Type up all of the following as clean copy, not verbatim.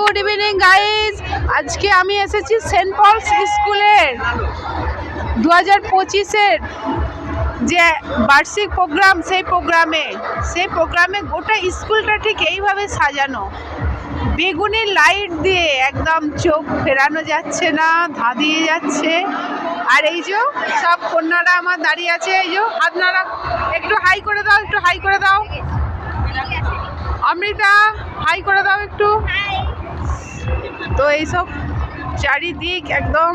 Good evening guys. আজকে আমি এসেছি সেন্ট পলস স্কুলের 2025-এর যে বার্ষিক প্রোগ্রাম, সেই প্রোগ্রামে গোটা স্কুলটা ঠিক এইভাবে সাজানো, বেগুনি লাইট দিয়ে একদম চোখ ফেরানো যাচ্ছে না, ধাঁধিয়ে যাচ্ছে। আর এই যে সব কন্যারা আমার দাঁড়িয়ে আছে, এই যে হাত নাড়া, একটু হাই করে দাও, একটু হাই করে দাও। অমৃতা হাই করে দাও একটু। তো এইসব চারিদিক একদম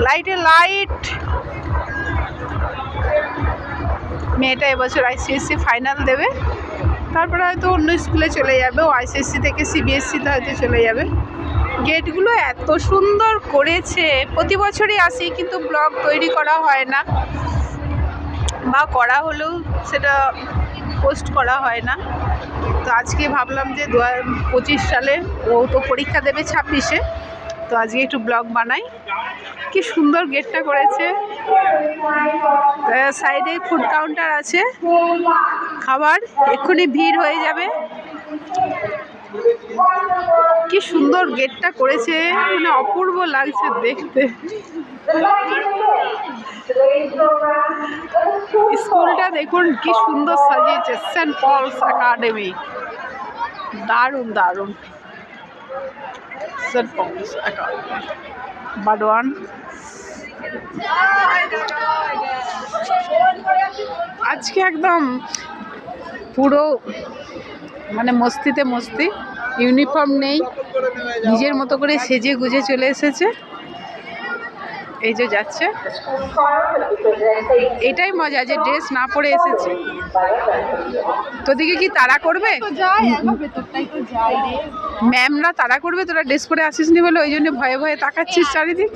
লাইটে লাইট। মেয়েটা এবছর আইসিএসসি ফাইনাল দেবে, তারপরে হয়তো অন্য স্কুলে চলে যাবে, ও আইসিএসসি থেকে সিবিএসসিতে হয়তো চলে যাবে। গেটগুলো এত সুন্দর করেছে, প্রতি বছরই আসি কিন্তু ব্লগ তৈরি করা হয় না, বা করা হলেও সেটা পোস্ট করা হয় না। তো আজকে ভাবলাম যে 2025 সালে ও তো পরীক্ষা দেবে 26-এ, তো আজকে একটু ব্লগ বানাই। কি সুন্দর গেটটা করেছে। সাইডে ফুড কাউন্টার আছে, খাবার, এক্ষুনি ভিড় হয়ে যাবে। কি সুন্দর গেটটা করেছে, মানে অপূর্ব লাগছে দেখতে। স্কুলটা দেখুন কি সুন্দর সাজিয়েছে, সেন্ট পলস একাডেমি। দারুণ দারুণ। সেন্ট পলস একাডেমি বাডওয়ান। আজকে একদম পুরো মানে মস্তিতে মস্তি, ইউনিফর্ম নেই, নিজের মতো করে সেজে গুজে চলে এসেছে। এই যে যাচ্ছে, এটাই মজা যে ড্রেস না পরে এসেছে। তোদিকে কি তাড়া করবে? ম্যামরা তাড়া করবে, তোরা ড্রেস পরে আসিস নি বলে ওই জন্য ভয়ে ভয়ে তাকাচ্ছিস চারিদিক।